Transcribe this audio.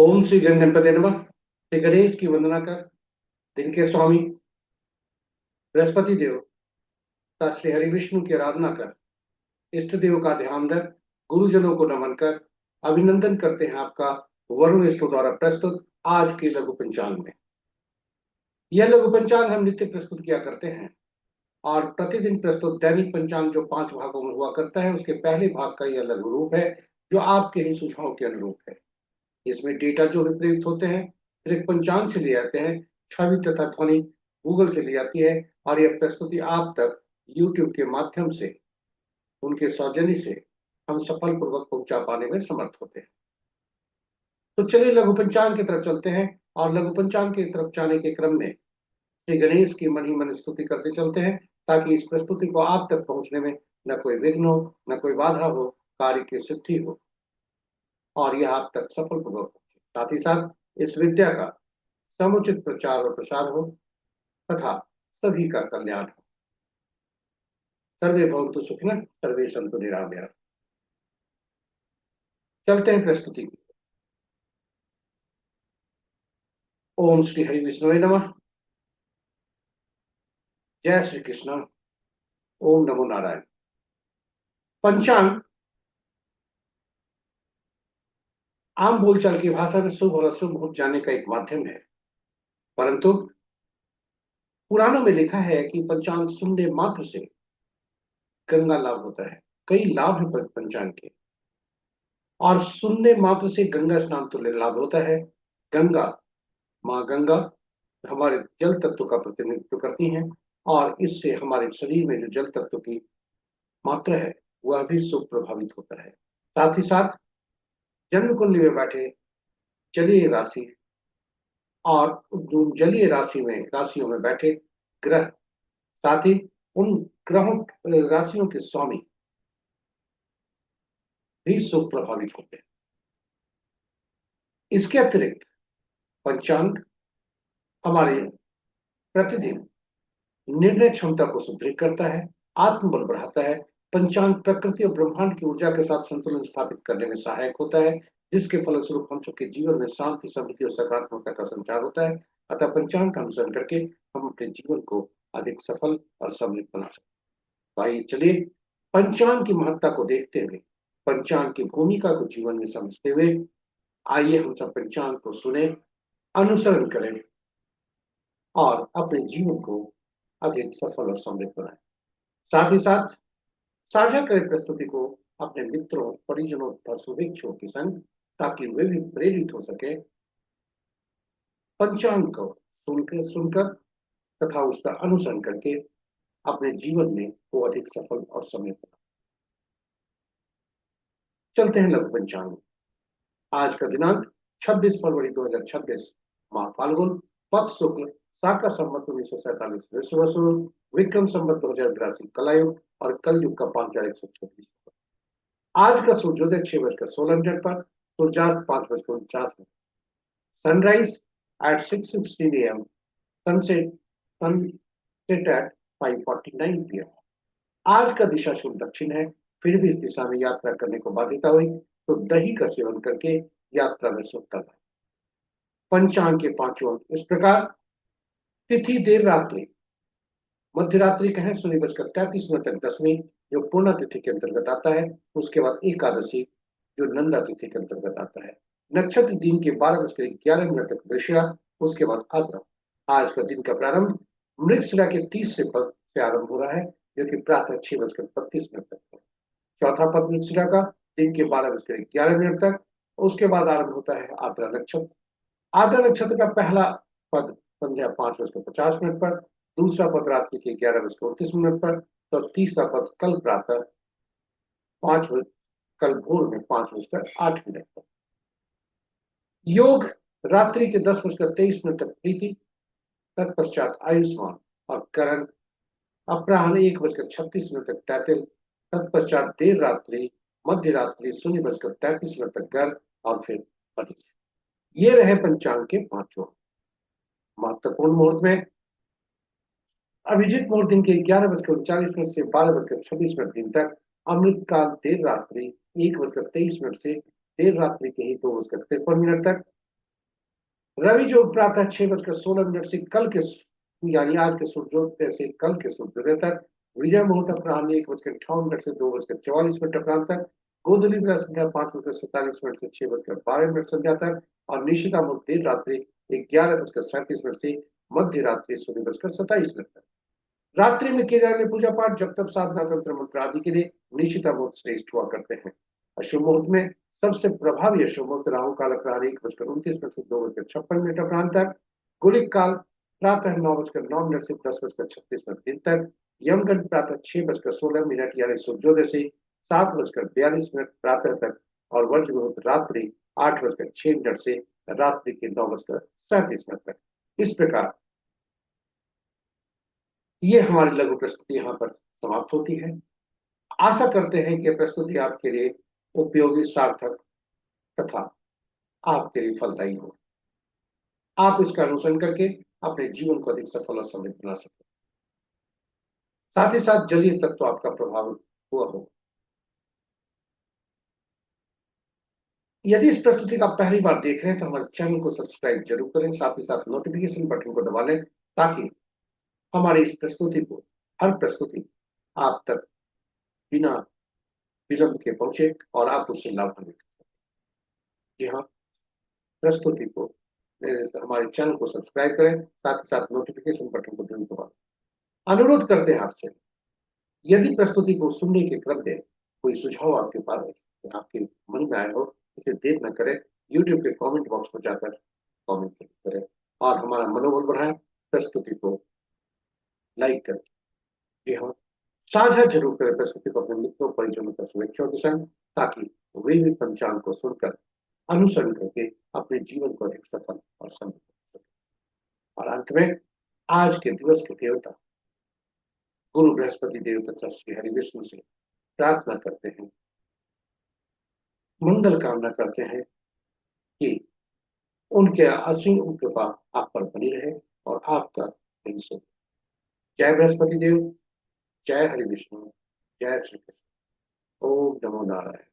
ओम श्री गणपति नमः। श्री गणेश की वंदना कर, दिन के स्वामी बृहस्पति देव तथा श्री हरि विष्णु की आराधना कर, इष्ट देव का ध्यान धर, गुरुजनों को नमन कर अभिनंदन करते हैं आपका वरुण स्टो द्वारा प्रस्तुत आज के लघु पंचांग में। यह लघु पंचांग हम नित्य प्रस्तुत किया करते हैं और प्रतिदिन प्रस्तुत दैनिक पंचांग जो 5 भागों में हुआ करता है, उसके पहले भाग का यह लघु रूप है जो आपके ही सुझाव के अनुरूप है। इसमें डेटा जो भी प्रयुक्त होते हैं सिर्फ पंचांग से लिए जाते हैं, छवि तथा ध्वनि गूगल से ली जाती है और यह प्रस्तुति आप तक यूट्यूब के माध्यम से उनके सौजन्य से हम सफल पूर्वक पहुंचा पाने में समर्थ होते हैं। तो चलिए लघु पंचांग की तरफ चलते हैं और लघु पंचांग की तरफ जाने के क्रम में श्री गणेश की मन ही मन स्तुति करते चलते हैं, ताकि इस प्रस्तुति को आप तक पहुंचने में न कोई विघ्न हो, न कोई बाधा हो, कार्य की सिद्धि हो और यह आप तक सफल पूर्वक पहुंचे। साथ ही साथ इस विद्या का समुचित प्रचार और प्रसार हो तथा सभी का कल्याण हो। सर्वे भवन्तु सुखिनः, सर्वे सन्तु निरामयाः। चलते हैं प्रस्तुति की। ओम श्री हरि विष्णुवे नमः। जय श्री कृष्ण। ओम नमो नारायण। पंचांग आम बोलचाल की भाषा में शुभ और अशुभ मुहूर्त जानने का एक माध्यम है, परंतु पुराणों में लिखा है कि पंचांग सुनने मात्र से गंगा लाभ होता है। कई लाभ है पंचांग के और सुनने मात्र से गंगा स्नान तुल्य लाभ होता है। गंगा, माँ गंगा हमारे जल तत्व का प्रतिनिधित्व करती हैं और इससे हमारे शरीर में जो जल तत्व की मात्रा है वह भी शुभ प्रभावित होता है। साथ ही साथ जन्म कुंडली में बैठे जलीय राशि और जो जलीय राशि में राशियों में बैठे ग्रह, साथ ही उन ग्रहों राशियों के स्वामी भी शुभ प्रभावित होते हैं। इसके अतिरिक्त पंचांग हमारे प्रतिदिन निर्णय क्षमता को सुदृढ़ करता है, आत्मबल बढ़ाता है। पंचांग प्रकृति और ब्रह्मांड की ऊर्जा के साथ संतुलन स्थापित करने में सहायक होता है, जिसके फलस्वरूप हम सबके जीवन में शांति, समृद्धि और सकारात्मकता का संचार होता है। अतः पंचांग का अनुसरण करके हम अपने जीवन को अधिक सफल और समृद्ध बना सकते हैं। भाई चलिए पंचांग की महत्ता को देखते हुए, पंचांग की भूमिका को जीवन में समझते हुए आइए हम सब पंचांग को सुने, अनुसरण करें और अपने जीवन को अधिक सफल और समृद्ध बनाएं। साथ ही साथ साझा करें प्रस्तुति को अपने मित्रों, परिजनों तथा शुभेच्छुओं के संग, ताकि वे भी प्रेरित हो सके पंचांग को सुनकर तथा उसका अनुसरण करके अपने जीवन में वो अधिक सफल और समृद्ध बना। चलते हैं लघु पंचांग। आज का दिनांक 26 फरवरी 2026, माह फाल्गुन, पक्ष शुक्ल, शाका संवत 1947 विश्व विक्रम संवत 2082 कलायुग और कल युग का 5136। आज का सूर्योदय 6:16 पर, सूर्यास्त 5:49, sunrise at 6:16 AM, sunset at 5:49 PM। आज का दिशा शुभ दक्षिण है, फिर भी इस दिशा में यात्रा करने को बाध्यता हुई तो दही का सेवन करके यात्रा में सुखता है। पंचांग के 5 इस प्रकार: तिथि देर रात्रि, मध्य रात्रि कहें 0:33 तक दसवीं, जो पूर्णा तिथि के अंतर्गत आता है। उसके बाद एकादशी, जो नंदा तिथि के अंतर्गत आता है। नक्षत्र दिन के 12:11 तक वृषा, उसके बाद आद्रा। आज का दिन का प्रारंभ मृगशिरा के तीसरे पद से आरंभ हो रहा है, जो कि प्रातः 6:32 तक है। चौथा पद मृगशिरा का दिन के 12:11 तक, उसके बाद आरंभ होता है आद्रा नक्षत्र। आद्रा नक्षत्र का पहला पद संध्या 5:50 पर, दूसरा पद रात्रि के 11:29 पर, तो तीसरा पद कल प्रातः 5 कल भोर में 5:08 पर। योग रात्रि के 10:23 तक प्रीति, तत्पश्चात आयुष्मान और करण अपराह्न 1:36 तक तैतिल, तत्पश्चात देर रात्रि मध्य रात्रि 0:33 तक गर्भ और फिर अनिश। ये रहे पंचांग के 5 महत्वपूर्ण मुहूर्त में। अभिजीत मुहूर्त दिन के 11:39 से 12:26 दिन तक, अमृत काल देर रात्रि 1:23 से देर रात्रि के ही 2:53 तक, रवि जो प्रातः 6:16 से कल के यानी आज के सूर्योदय से कल के सूर्योदय तक, विजय मुहूर्त अपराह्न 1:58 से 2:44 अपराह्न तक, गोधूली ग्रह संध्या 5:47 से 6:12 संध्या तक, और निशिता मुहूर्त देर रात्रि 11:37 से मध्य रात्रि 16:27 तक। रात्रि में किए जाने पूजा पाठ, जब तक साधना, तंत्र मंत्र आदि के लिए निशिता मुहूर्त श्रेष्ठ हुआ करते हैं। अशुभ मुहूर्त में सबसे प्रभावी अशुभ मुहूर्त राहु काल अपराह्न 1:29 से 2:56 अपराह्न तक, गुलिक काल प्रातः 9:09 से 10:36 दिन तक, यमगंड प्रातः 6:16 यानी सूर्योदय से 7:42 प्रातः तक, और वज्र मुहूर्त रात्रि 8:06 से रात्रि के 9:37 तक। इस प्रकार ये हमारी लघु प्रस्तुति यहाँ पर समाप्त होती है। आशा करते हैं कि यह प्रस्तुति आपके लिए उपयोगी, सार्थक तथा आपके लिए फलदायी हो। आप इसका अनुसरण करके अपने जीवन को अधिक सफल और समृद्ध बना सकते हैं। साथ ही साथ जलीय तत्व आपका प्रभाव हुआ हो। यदि इस प्रस्तुति का पहली बार देख रहे हैं तो हमारे चैनल को सब्सक्राइब जरूर करें, साथ ही साथ नोटिफिकेशन बटन को दबा लें, ताकि हमारी इस प्रस्तुति को हर प्रस्तुति आप तक बिना विलंब के पहुंचे और आप उससे लाभान्वित हो। जी हाँ, प्रस्तुति को हमारे चैनल को सब्सक्राइब करें, साथ ही साथ नोटिफिकेशन बटन को जरूर दबाएं। अनुरोध करते हैं आपसे, यदि प्रस्तुति को सुनने के क्रम में कोई सुझाव आपके पास आपके मन में आया हो, इसे देर न करें, यूट्यूब के कमेंट बॉक्स में जाकर कमेंट जरूर करें और हमारा मनोबल बढ़ाएं। प्रस्तुति को लाइक करें। जी हाँ, साझा जरूर करें प्रस्तुति को अपने मित्रों परिजनों का शुभेच्छाओं के संग, ताकि वे भी पंचांग को सुनकर अनुसरण करके अपने जीवन को अधिक सफल और समृद्ध कर सकें। और अंत में आज के दिवस के देवता गुरु बृहस्पति देव तथा श्री हरि विष्णु से प्रार्थना करते हैं, मंगल कामना करते हैं कि उनके असीम कृपा आप पर बनी रहे और आपका दिन शुभ। जय बृहस्पति देव, जय हरि विष्णु, जय श्री कृष्ण। ओम नमो नारायण।